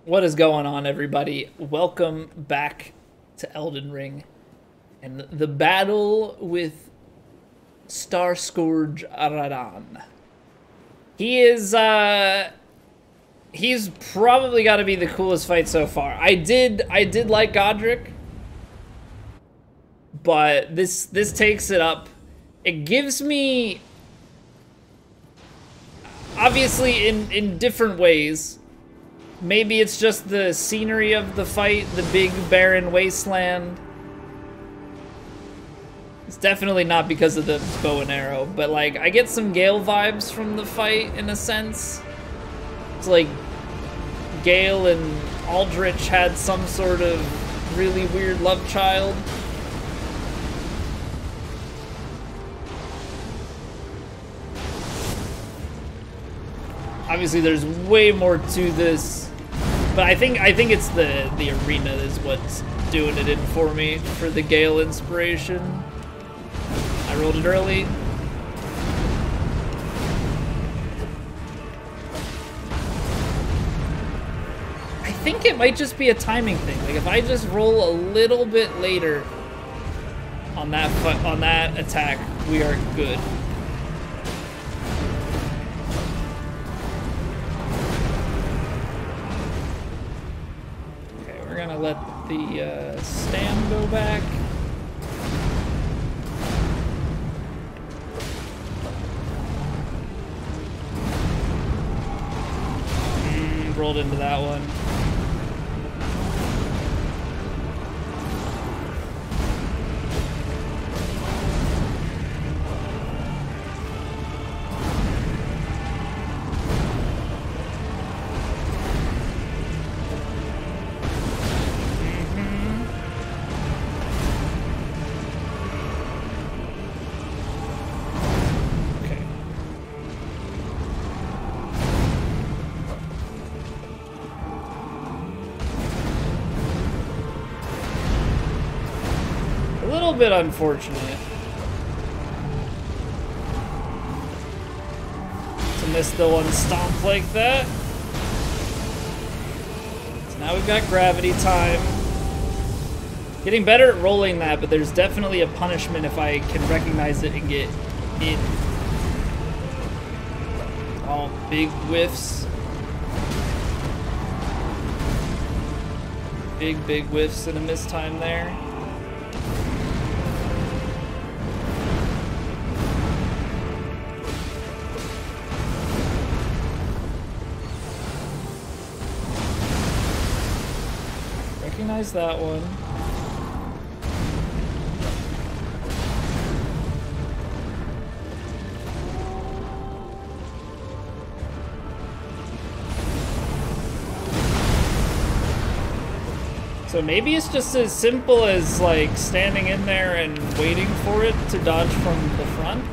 What is going on, everybody? Welcome back to Elden Ring and the battle with Star Scourge Radahn. He's probably got to be the coolest fight so far. I did like Godric, but this takes it up. It gives me, obviously in different ways. Maybe it's just the scenery of the fight, the big barren wasteland. It's definitely not because of the bow and arrow, but like I get some Gale vibes from the fight in a sense. It's like Gale and Aldrich had some sort of really weird love child. Obviously there's way more to this. But I think it's the arena is what's doing it in for me for the Gale inspiration. I rolled it early. I think it might just be a timing thing. Like if I just roll a little bit later on that attack, we are good. We're gonna let the stam go back. Rolled into that one. Bit unfortunate to miss the one stomp like that. So now we've got gravity time. Getting better at rolling that, but there's definitely a punishment if I can recognize it and get it. Oh, big whiffs. Big whiffs and a miss time there. Recognize that one. So maybe it's just as simple as like standing in there and waiting for it to dodge from the front.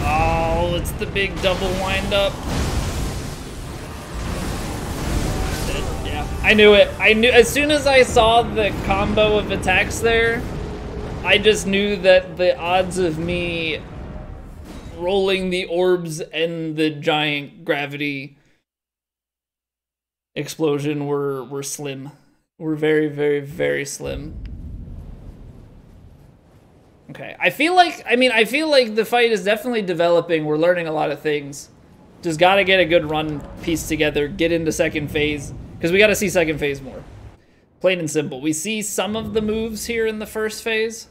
Oh, it's the big double wind up. I knew it. I knew as soon as I saw the combo of attacks there, I just knew that the odds of me rolling the orbs and the giant gravity explosion were slim. Were very slim. Okay. I feel like the fight is definitely developing. We're learning a lot of things. Just gotta get a good run piece together, get into second phase. Because we got to see second phase more. Plain and simple. We see some of the moves here in the first phase.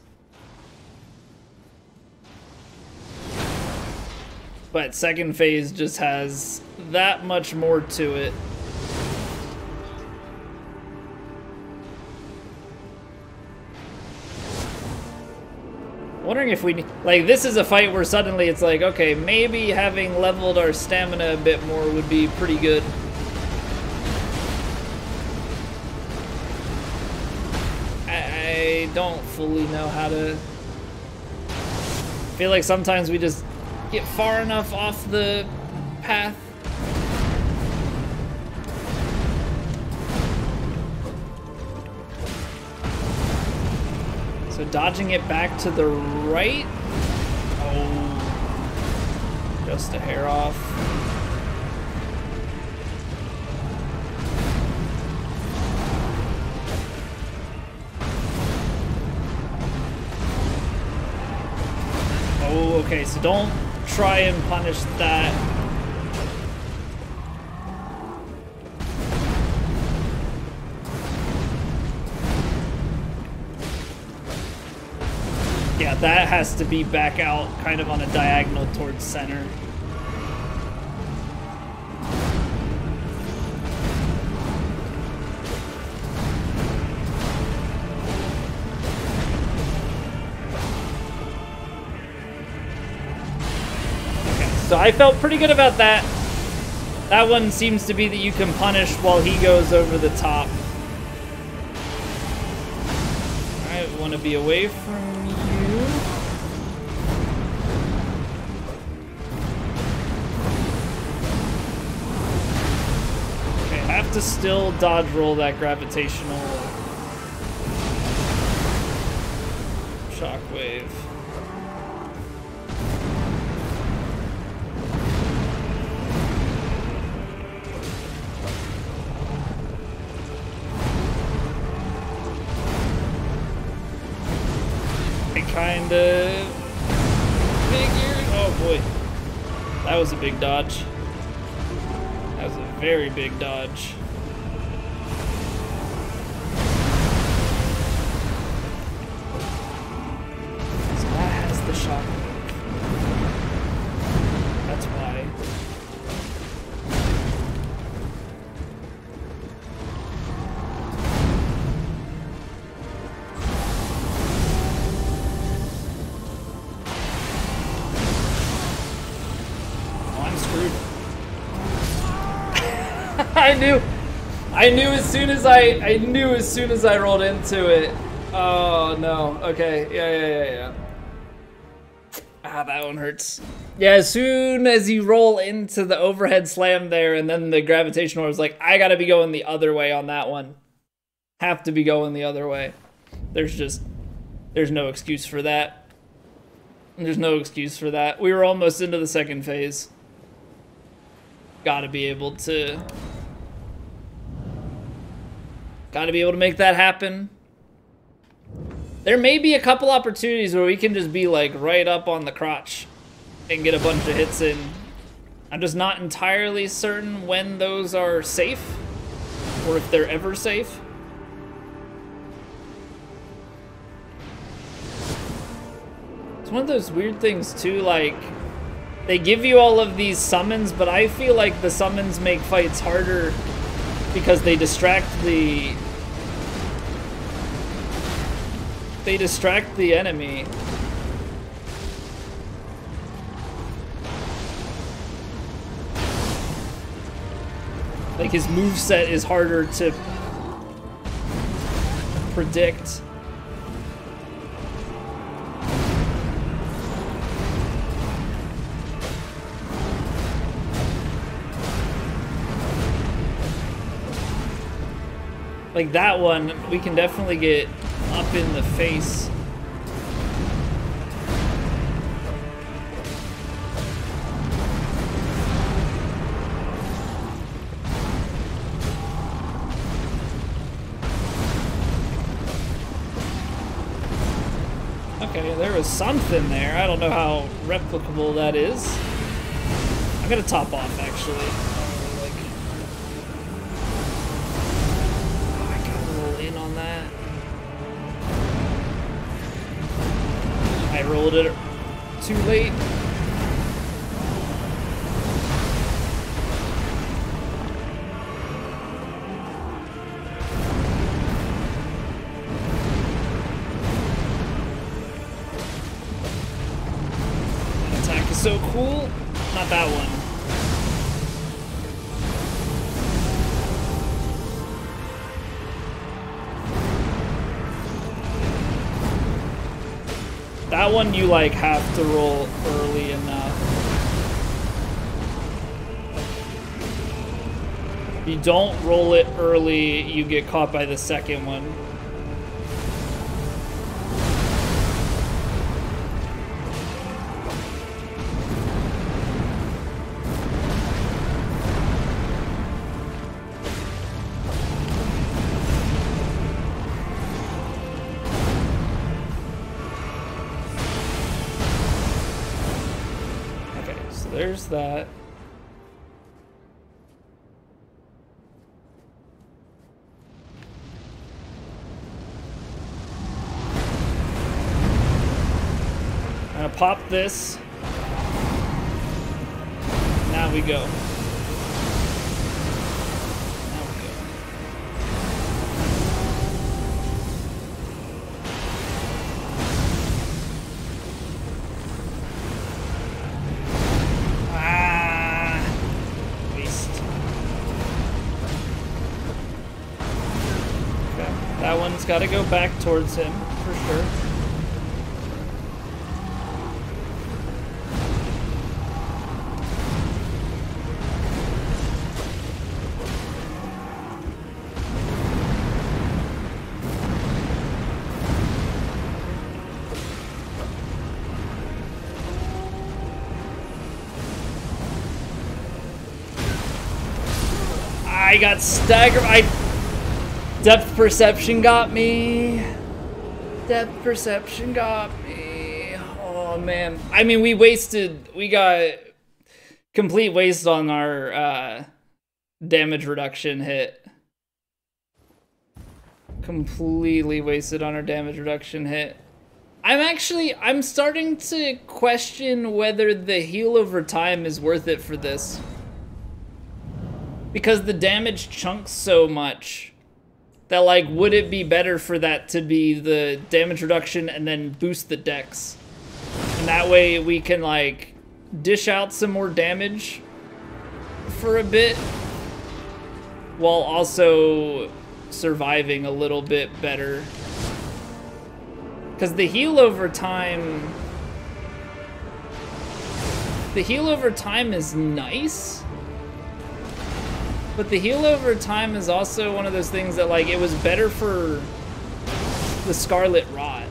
But second phase just has that much more to it. Wondering if we... Like, this is a fight where suddenly it's like, okay, maybe having leveled our stamina a bit more would be pretty good. I don't fully know how to... I feel like sometimes we just get far enough off the path. So dodging it back to the right. Oh, just a hair off. Okay, so don't try and punish that. Yeah, that has to be back out kind of on a diagonal towards center. So I felt pretty good about that. That one seems to be that you can punish while he goes over the top. Alright, we want to be away from you. Okay, have to still dodge roll that gravitational shockwave. Kind of figured. Oh boy, that was a big dodge. That was a very big dodge. So that has the shockwave. That's why. I knew as soon as I rolled into it. Oh no. Okay. Yeah. Ah, that one hurts. Yeah, as soon as you roll into the overhead slam there, and then the gravitational was like, I gotta be going the other way on that one. Have to be going the other way. There's no excuse for that. There's no excuse for that. We were almost into the second phase. Gotta be able to make that happen. There may be a couple opportunities where we can just be like right up on the crotch and get a bunch of hits in. I'm just not entirely certain when those are safe or if they're ever safe. It's one of those weird things too, like they give you all of these summons, but I feel like the summons make fights harder because they distract the enemy. Like his moveset is harder to predict. Like that one, we can definitely get up in the face. Okay, there was something there. I don't know how replicable that is. I'm gonna top off, actually. I rolled it too late. That attack is so cool. Not that one. That one you like have to roll early enough. If you don't roll it early, you get caught by the second one. there's that. I'm gonna pop this. Now we go. That one's got to go back towards him, for sure. I got staggered. Depth perception got me. Depth perception got me. Oh man. I mean, we got complete waste on our damage reduction hit. Completely wasted on our damage reduction hit. I'm starting to question whether the heal over time is worth it for this. Because the damage chunks so much. That, like, would it be better for that to be the damage reduction and then boost the dex? And that way we can, like, dish out some more damage for a bit while also surviving a little bit better. Because the heal over time is nice. But the heal over time is also one of those things that, like, it was better for the Scarlet Rot.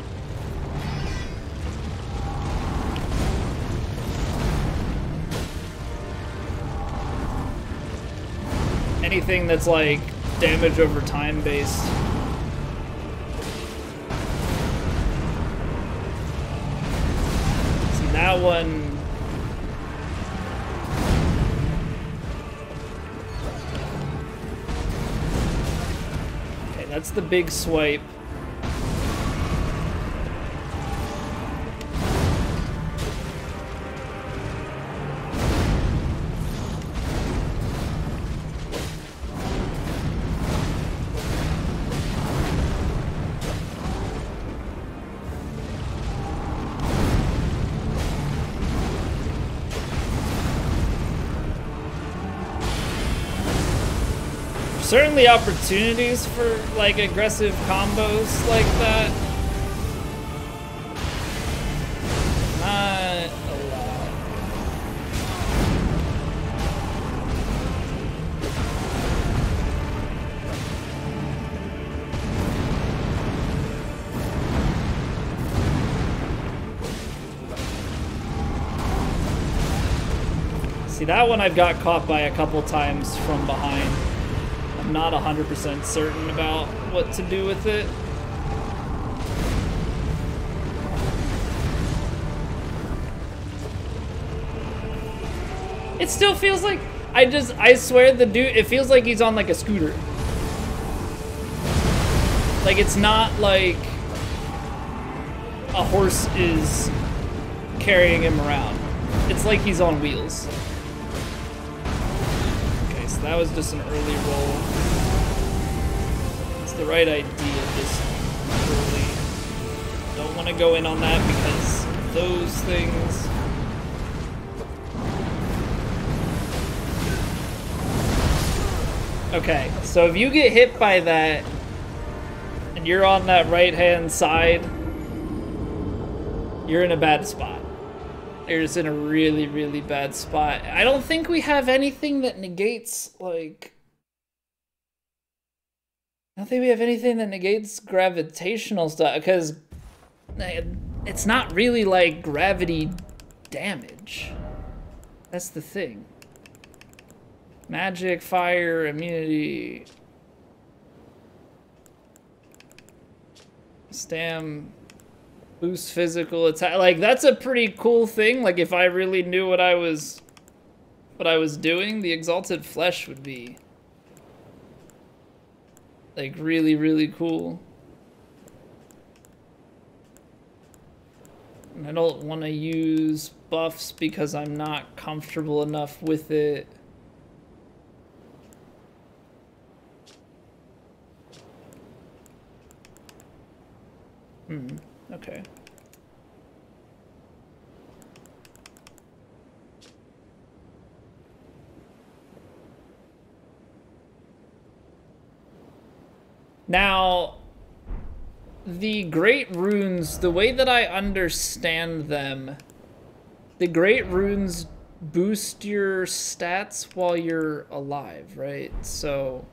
Anything that's, like, damage over time based. See, that one... That's the big swipe. Certainly opportunities for, like, aggressive combos like that. Not a lot. See, that one I've got caught by a couple times from behind. I'm not 100% certain about what to do with it. It still feels like, I swear the dude, it feels like he's on like a scooter. Like it's not like a horse is carrying him around. It's like he's on wheels. Okay, so that was just an early roll. It's the right idea, just early. Don't want to go in on that because of those things. Okay, so if you get hit by that and you're on that right-hand side, you're in a bad spot. You're just in a really, really bad spot. I don't think we have anything that negates, like... I don't think we have anything that negates gravitational stuff, because it's not really, like, gravity damage. That's the thing. Magic, fire, immunity. Stam, boost physical attack. Like, that's a pretty cool thing. Like, if I really knew what I was what I was doing, the Exalted Flesh would be like really, really cool. And I don't want to use buffs because I'm not comfortable enough with it. Okay. Now, the Great Runes, the way that I understand them, the Great Runes boost your stats while you're alive, right? So...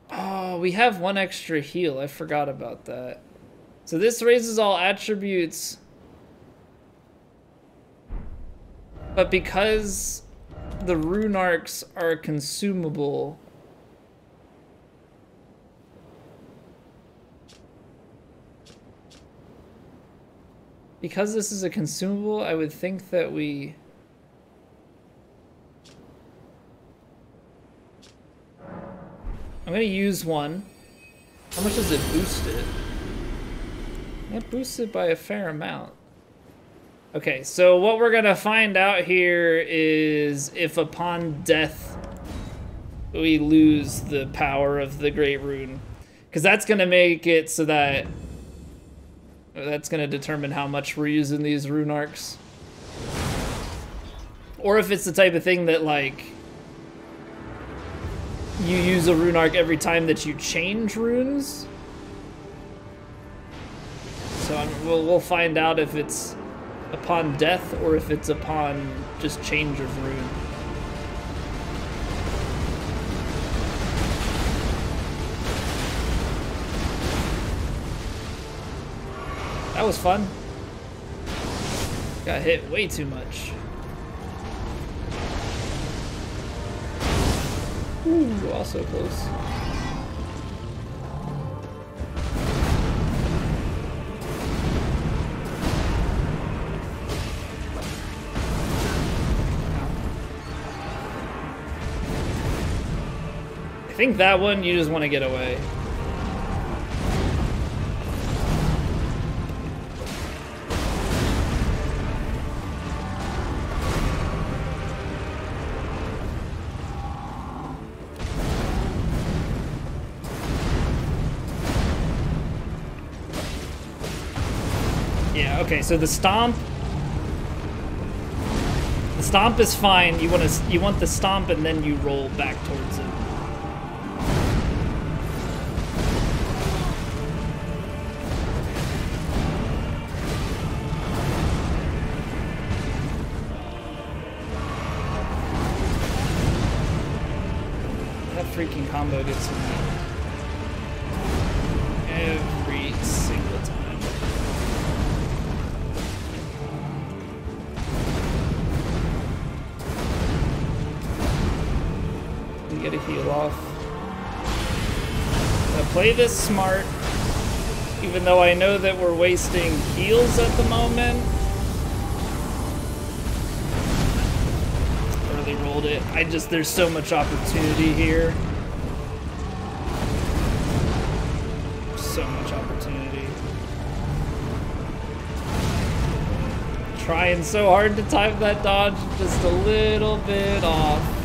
Oh, we have one extra heal. I forgot about that. So this raises all attributes. But because the rune arcs are consumable... Because this is a consumable, I would think that we... I'm gonna use one. How much does it boost it? It boosts it by a fair amount. Okay, so what we're gonna find out here is if upon death we lose the power of the Great Rune. Because that's gonna make it so that... That's gonna determine how much we're using these rune arcs. Or if it's the type of thing that, like... You use a rune arc every time that you change runes. So we'll find out if it's upon death or if it's upon just change of rune. That was fun. Got hit way too much. Ooh, also close. I think that one, you just want to get away. Okay, so the stomp is fine. You want the stomp and then you roll back towards it. That freaking combo gets me every single time. Get a heal off. Now play this smart, even though I know that we're wasting heals at the moment. Early rolled it. There's so much opportunity here. So much opportunity. Trying so hard to time that dodge, just a little bit off.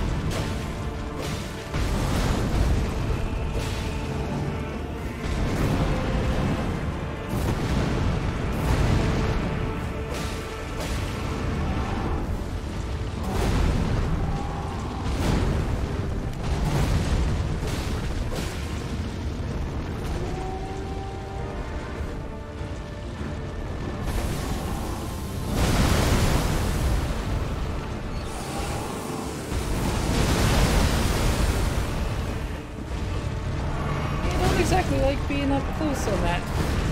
Exactly like being up close on that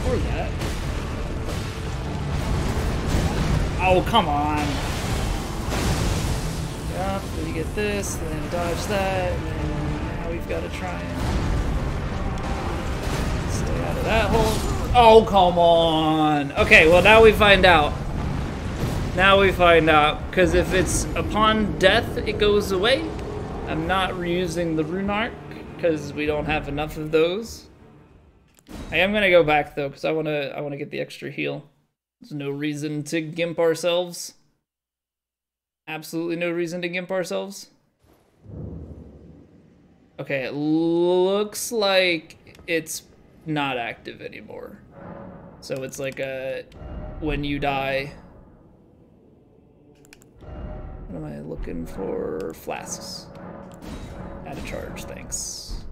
or that. Oh, come on. Yep, then you get this, then dodge that, and then now we've got to try and stay out of that hole. Oh, come on. Okay, well now we find out. Now we find out, because if it's upon death, it goes away. I'm not reusing the rune arc, because we don't have enough of those. I am gonna go back though, because I wanna get the extra heal. There's no reason to gimp ourselves. Absolutely no reason to gimp ourselves. Okay, it looks like it's not active anymore. So it's like a when you die. What am I looking for? Flasks. Add a charge, thanks.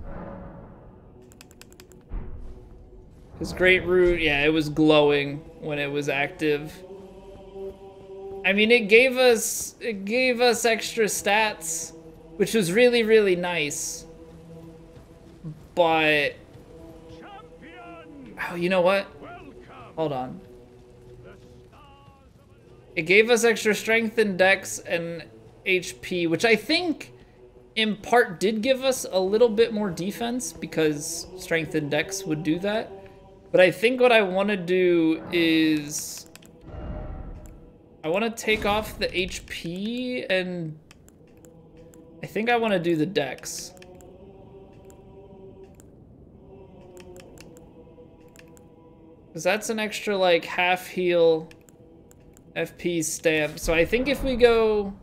Because Great Root, yeah, it was glowing when it was active. I mean, it gave us extra stats, which was really, really nice. But oh, you know what? Hold on. It gave us extra strength and dex and HP, which I think in part did give us a little bit more defense because strength and dex would do that. But I think what I want to do is I want to take off the HP and I think I want to do the dex. Because that's an extra like half heal FP stamp. So I think if we go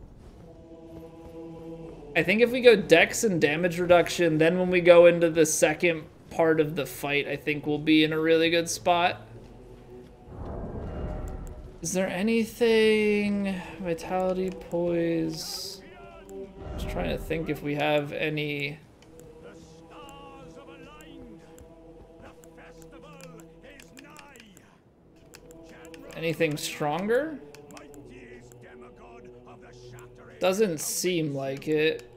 dex and damage reduction, then when we go into the second part of the fight, I think we'll be in a really good spot. Is there anything? Vitality, poise. Just trying to think if we have any. Anything stronger? Doesn't seem like it.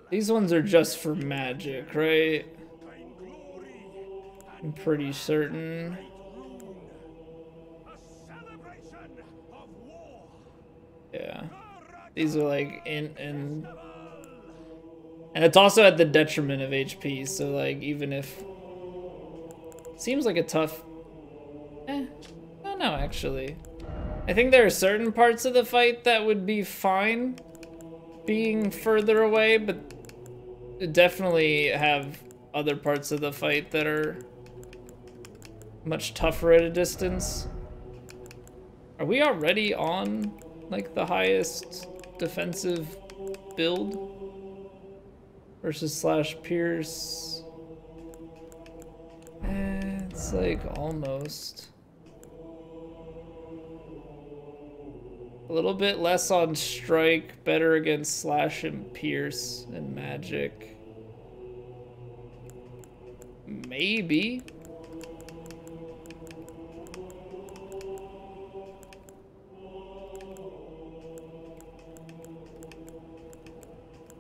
These ones are just for magic, right? I'm pretty certain. Yeah. These are like and it's also at the detriment of HP, so like even if seems like a tough I don't know actually. I think there are certain parts of the fight that would be fine being further away, but definitely have other parts of the fight that are much tougher at a distance. Are we already on like the highest defensive build versus slash pierce? It's like almost a little bit less on strike, better against slash and pierce and magic. Maybe.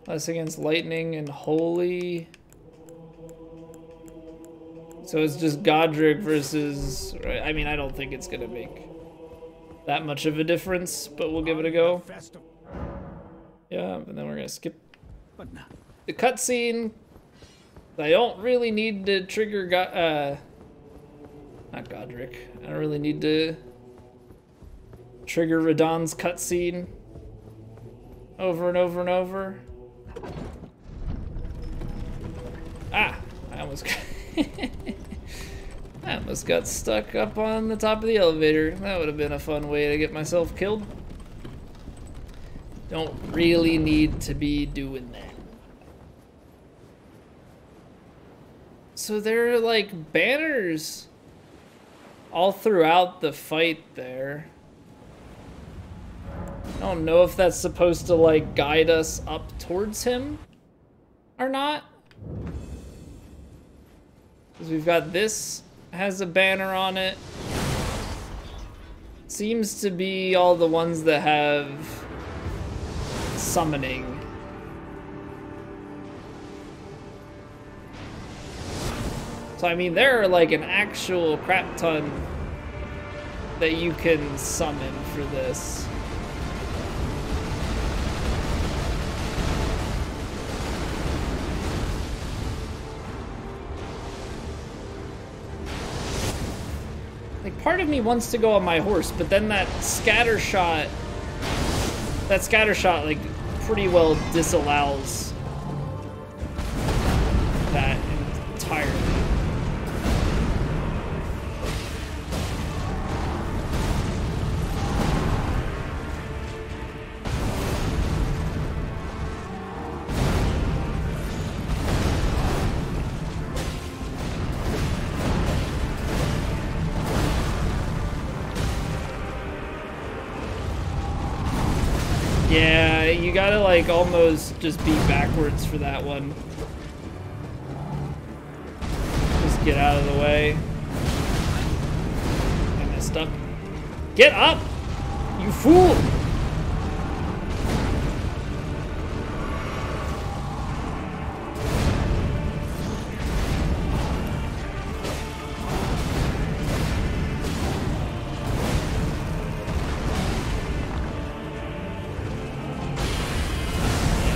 Less against lightning and holy. So it's just Godric versus, I mean, I don't think it's gonna make that much of a difference, but we'll give it a go. Yeah, and then we're gonna skip the cutscene. I don't really need to trigger not Godric. I don't really need to trigger Radahn's cutscene over and over and over. Ah, I almost got stuck up on the top of the elevator. That would have been a fun way to get myself killed. Don't really need to be doing that. So there are like banners all throughout the fight there. I don't know if that's supposed to like guide us up towards him or not. Because we've got this has a banner on it. Seems to be all the ones that have summoning. So I mean, there are like an actual crap ton that you can summon for this. part of me wants to go on my horse, but then that scatter shot like pretty well disallows that entirely. Yeah, you gotta like almost just be backwards for that one. Just get out of the way. I messed up. Get up! You fool!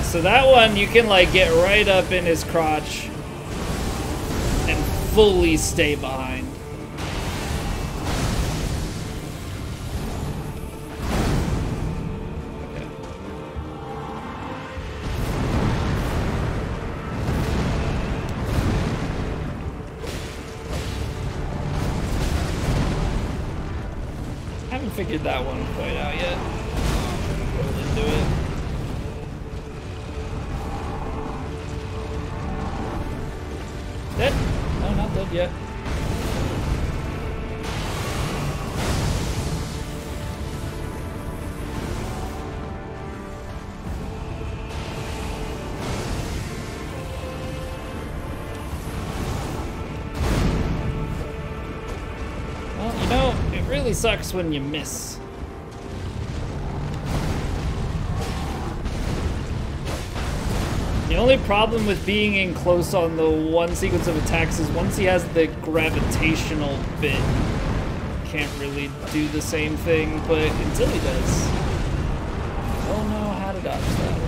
So that one, you can like get right up in his crotch and fully stay behind. Okay. I haven't figured that one quite out yet. Roll into it. Dead? No, not dead yet. Well, you know, it really sucks when you miss. The only problem with being in close on the one sequence of attacks is once he has the gravitational bit, can't really do the same thing, but until he does. I don't know how to dodge that.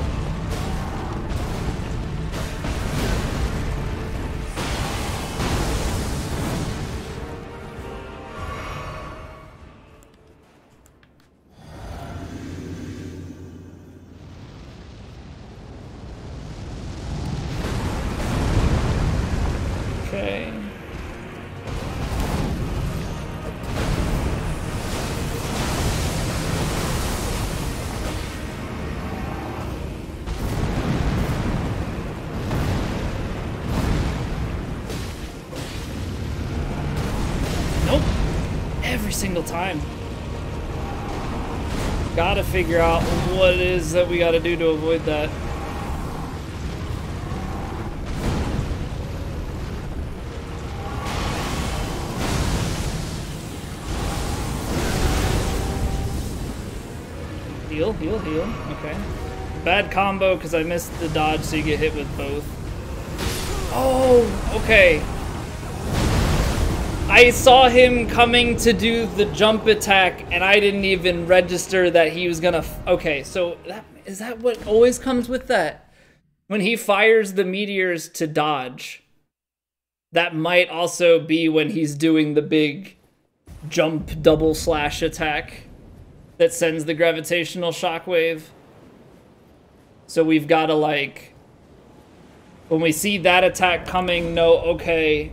Okay. Nope. Every single time. Gotta figure out what it is that we gotta do to avoid that. Heal, heal, heal. Okay. Bad combo because I missed the dodge, so you get hit with both. Oh, okay. I saw him coming to do the jump attack, and I didn't even register that he was gonna... Okay, so is that what always comes with that? When he fires the meteors to dodge, that might also be when he's doing the big jump double slash attack that sends the gravitational shockwave. So we've got to, like, when we see that attack coming, know, okay,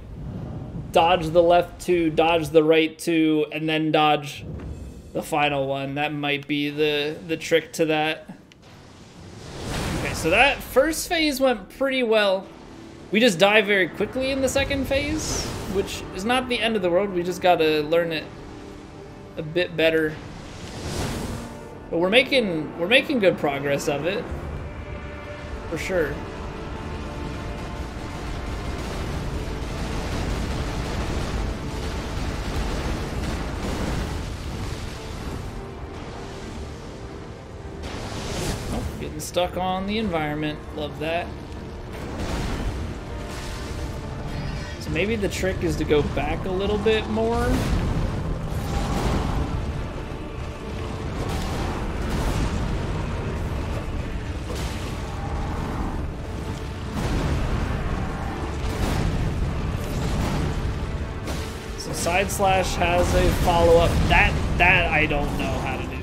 dodge the left two, dodge the right two, and then dodge the final one. That might be the trick to that. Okay, so that first phase went pretty well. We just die very quickly in the second phase, which is not the end of the world. We just got to learn it a bit better. But we're making good progress of it, for sure. Oh, getting stuck on the environment. Love that. So maybe the trick is to go back a little bit more. Side slash has a follow-up. That I don't know how to do.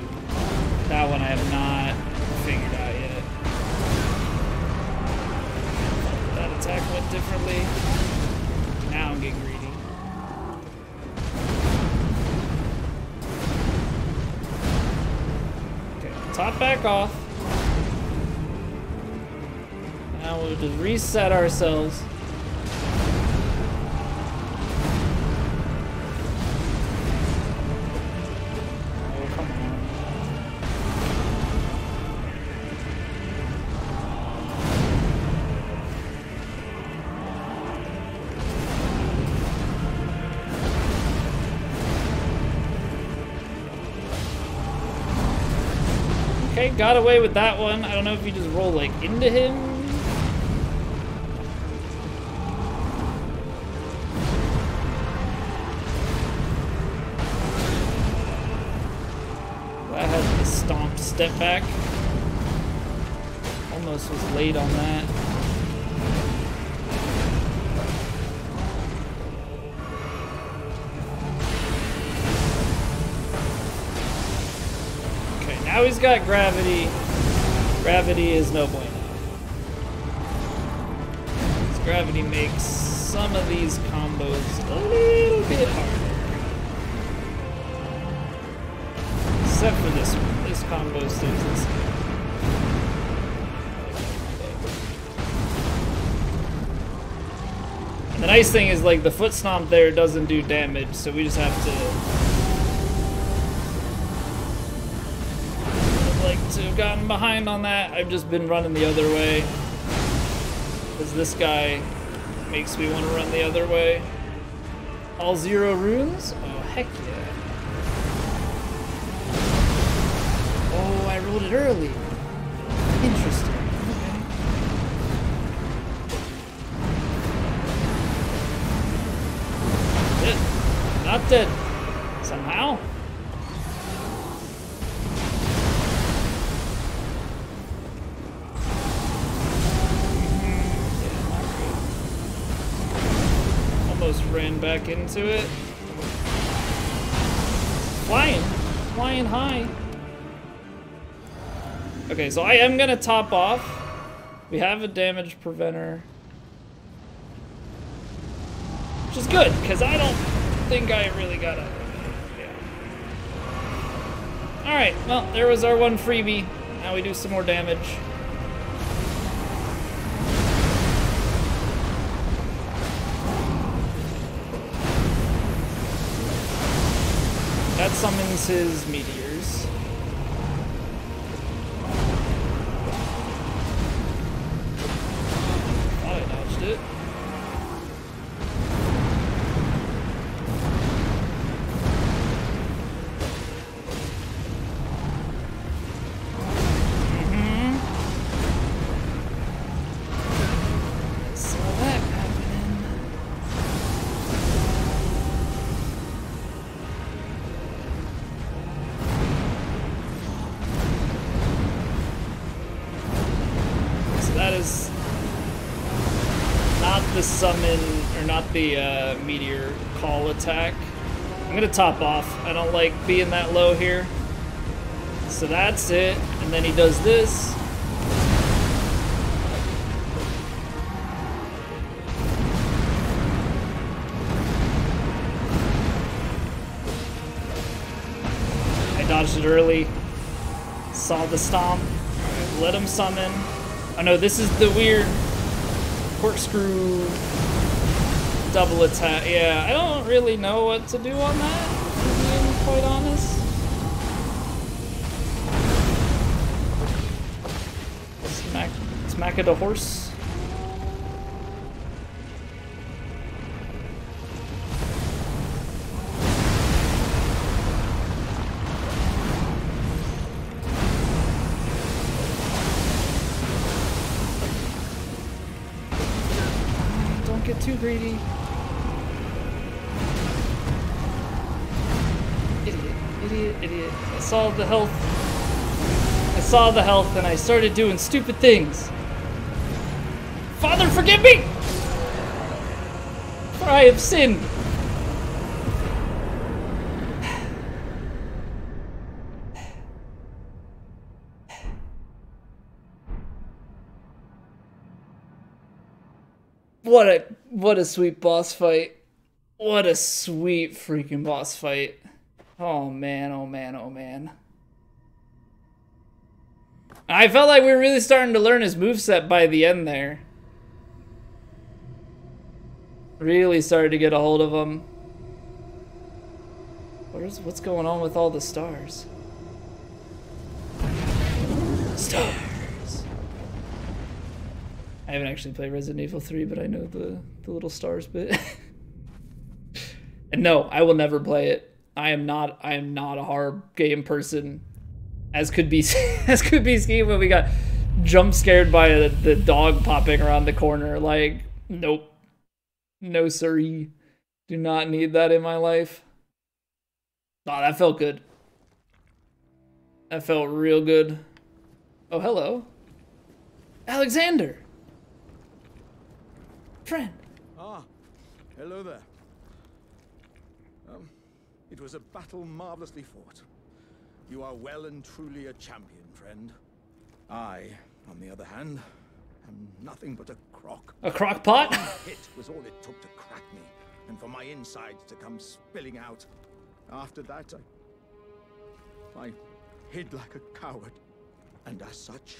That one I have not figured out yet. That attack went differently. Now I'm getting greedy. Okay, top back off. Now we'll just reset ourselves. Okay, got away with that one. I don't know if you just roll like into him. That has the stomp step back. Almost was late on that. Now he's got gravity. Gravity is no bueno. This gravity makes some of these combos a little bit harder. Except for this one. This combo stays the same. And the nice thing is, like, the foot stomp there doesn't do damage, so we just have to have gotten behind on that. I've just been running the other way because this guy makes me want to run the other way. All 0 runes? Oh, heck yeah. Oh, I rolled it early. Interesting. Okay. Not dead. Somehow. Ran back into it. Flying high. Okay, so I am gonna top off. We have a damage preventer, which is good because I don't think I really got it. Yeah. All right, well, there was our one freebie. Now we do some more damage. That summons his meteors. Thought I dodged it. Saw that happening. That is not the summon, or not the meteor call attack. I'm gonna top off. I don't like being that low here. So that's it. And then he does this. I dodged it early. Saw the stomp. Let him summon. Oh no, this is the weird corkscrew double attack. Yeah, I don't really know what to do on that, if I'm quite honest. Smack it a horse. Get too greedy. Idiot. I saw the health. And I started doing stupid things. Father, forgive me! For I have sinned. What a sweet boss fight. What a sweet freaking boss fight. Oh man, oh man, oh man. I felt like we were really starting to learn his moveset by the end there. Really started to get a hold of him. What's going on with all the stars? Stars. I haven't actually played Resident Evil 3, but I know the little stars bit. And no, I will never play it. I am not a horror game person. As could be seen when we got jump scared by the dog popping around the corner. Like, nope. No siree. Do not need that in my life. Oh, that felt good. That felt real good. Oh, hello. Alexander. Friend. Ah, hello there. It was a battle marvelously fought. You are well and truly a champion, friend. I, on the other hand, am nothing but a crock. A crock pot? One hit was all it took to crack me, and for my insides to come spilling out. After that, I hid like a coward. And as such,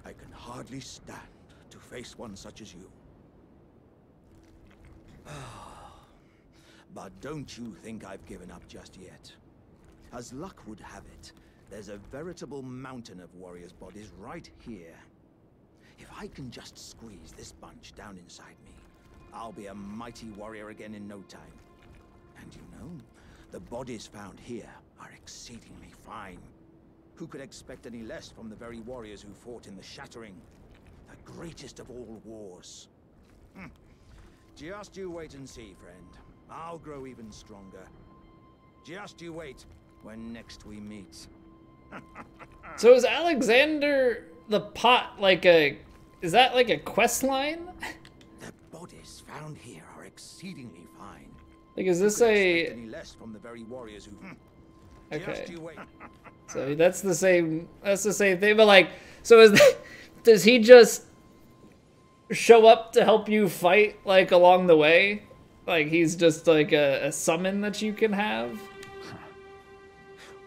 I can hardly stand to face one such as you. But don't you think I've given up just yet. As luck would have it, there's a veritable mountain of warriors' bodies right here. If I can just squeeze this bunch down inside me, I'll be a mighty warrior again in no time. And you know, the bodies found here are exceedingly fine. Who could expect any less from the very warriors who fought in the Shattering? The greatest of all wars. Just you wait and see, friend. I'll grow even stronger. Just you wait when next we meet. So is Alexander the pot like a... Is that like a quest line? The bodies found here are exceedingly fine. Like, is this a... Any less from the very warriors who... Okay. Just you wait. So that's the same thing, but like, so does he just show up to help you fight like along the way? Like he's just like a summon that you can have?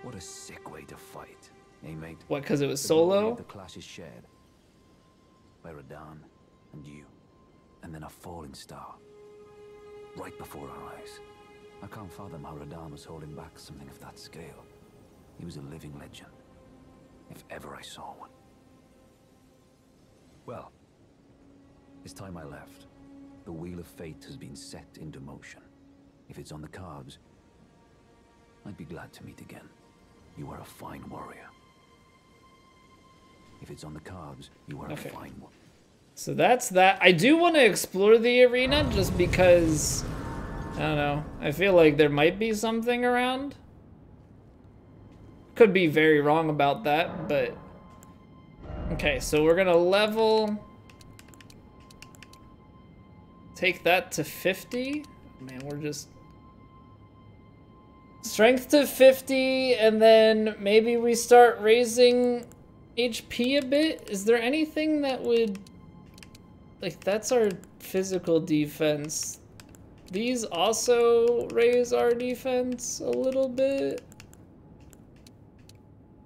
What a sick way to fight, eh, mate? What, because it was The solo? glory of the clash is shared by Radahn and you, and then a falling star right before our eyes. I can't fathom how Radahn was holding back something of that scale. He was a living legend, if ever I saw one. Well, it's time I left. The wheel of fate has been set into motion. If it's on the cards, I'd be glad to meet again. You are a fine warrior. If it's on the cards, you are a fine one. So that's that. I do want to explore the arena just because, I don't know, I feel like there might be something around. Could be very wrong about that, but... Okay, so we're gonna level... Take that to 50. Man, we're just... Strength to 50, and then maybe we start raising HP a bit? Is there anything that would... Like, that's our physical defense. These also raise our defense a little bit.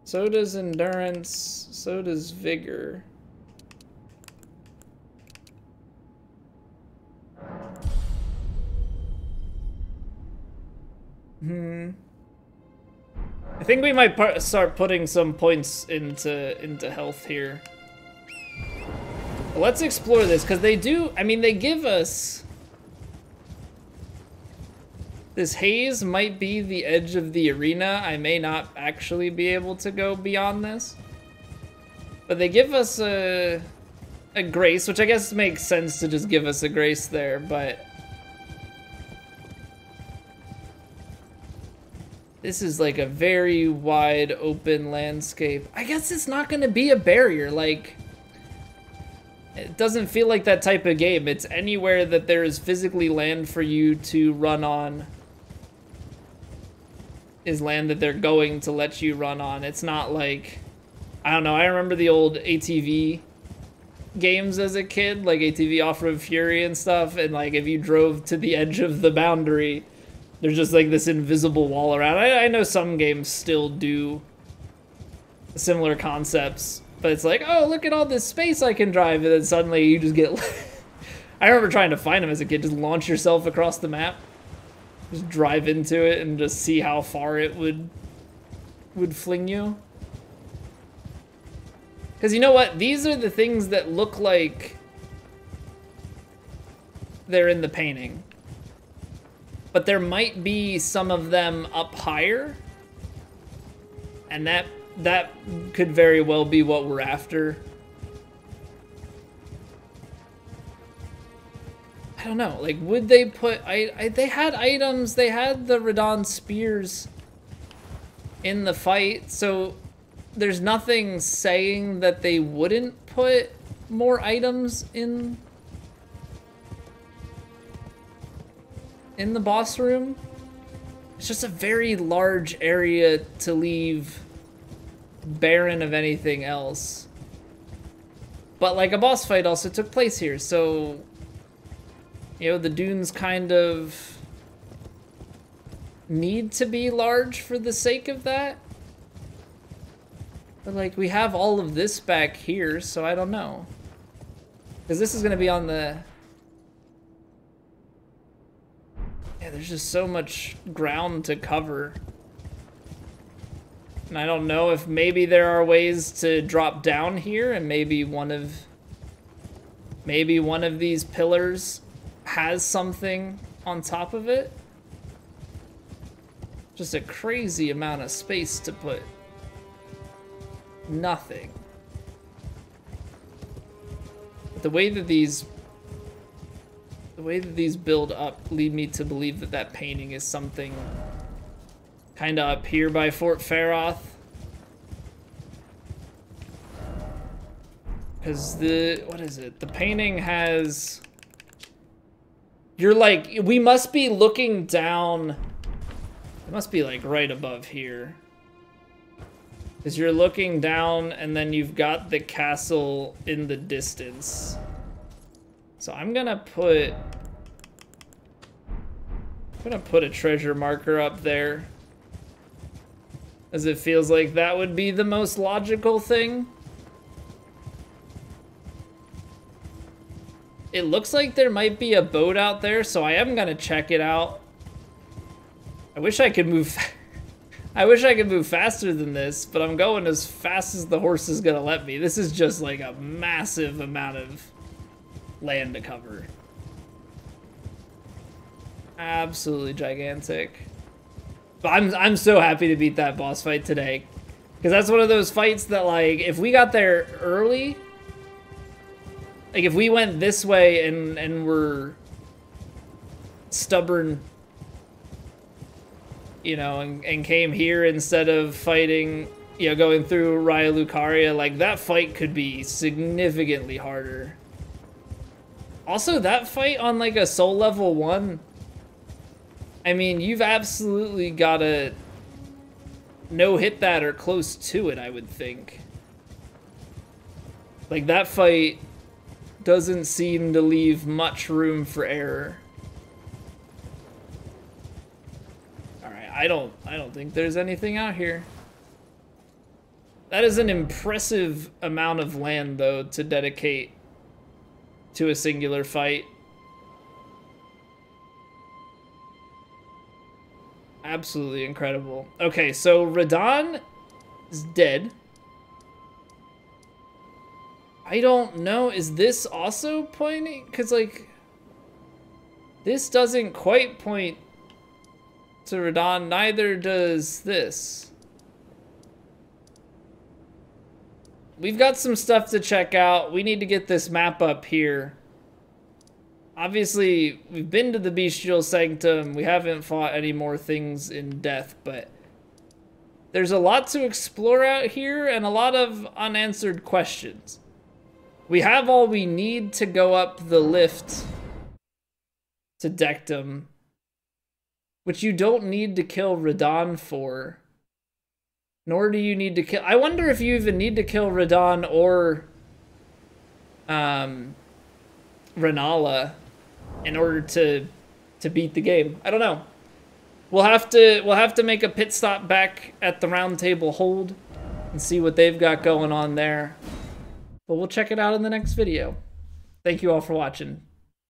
So does endurance, so does vigor. I think we might start putting some points into health here. But let's explore this, because they do, I mean, they give us... This haze might be the edge of the arena. I may not actually be able to go beyond this. But they give us a grace, which I guess makes sense to just give us a grace there, but... This is like a very wide open landscape. I guess it's not gonna be a barrier, like... It doesn't feel like that type of game. It's anywhere that there is physically land for you to run on is land that they're going to let you run on. It's not like, I don't know, I remember the old ATV games as a kid, like ATV Off-Road Fury and stuff, and like if you drove to the edge of the boundary, there's just like this invisible wall around. I know some games still do similar concepts, but it's like, oh, look at all this space I can drive, and then suddenly you just get... I remember trying to find them as a kid, just launch yourself across the map. Just drive into it and just see how far it would fling you. Because you know what? These are the things that look like they're in the painting. But there might be some of them up higher. And that could very well be what we're after. I don't know, like, would they put... they had items, they had the Radahn spears in the fight, so there's nothing saying that they wouldn't put more items in the boss room. It's just a very large area to leave barren of anything else. But, like, a boss fight also took place here, so... You know, the dunes kind of need to be large for the sake of that. But, like, we have all of this back here, so I don't know. Because this is going to be on the... Yeah, there's just so much ground to cover. And I don't know if maybe there are ways to drop down here, and maybe one of these pillars has something on top of it. Just a crazy amount of space to put nothing. But the way that these build up lead me to believe that that painting is something kind of up here by Fort Faroth. Because what is it? The painting has... You're like, we must be looking down. It must be like right above here. Because you're looking down and then you've got the castle in the distance. So I'm gonna put a treasure marker up there. As it feels like that would be the most logical thing. It looks like there might be a boat out there, so I am gonna check it out. I wish I could move. I wish I could move faster than this, but I'm going as fast as the horse is gonna let me. This is just like a massive amount of land to cover. Absolutely gigantic. But I'm so happy to beat that boss fight today, because that's one of those fights that, like, if we got there early. Like, if we went this way and were stubborn, you know, and came here instead of fighting, you know, going through Raya Lucaria, like, that fight could be significantly harder. Also, that fight on, like, a soul level 1, I mean, you've absolutely gotta no-hit that or close to it, I would think. Like, that fight doesn't seem to leave much room for error. Alright, I don't think there's anything out here. That is an impressive amount of land, though, to dedicate to a singular fight. Absolutely incredible. Okay, so Radahn is dead. I don't know, is this also pointing? Because, like, this doesn't quite point to Radahn, neither does this. We've got some stuff to check out. We need to get this map up here. Obviously, we've been to the Bestial Sanctum. We haven't fought any more things in death, but there's a lot to explore out here and a lot of unanswered questions. We have all we need to go up the lift to Dectum, which you don't need to kill Radahn for. Nor do you need to kill... I wonder if you even need to kill Radahn or Renala in order to beat the game. I don't know. We'll have to make a pit stop back at the Round Table Hold and see what they've got going on there. But we'll check it out in the next video. Thank you all for watching.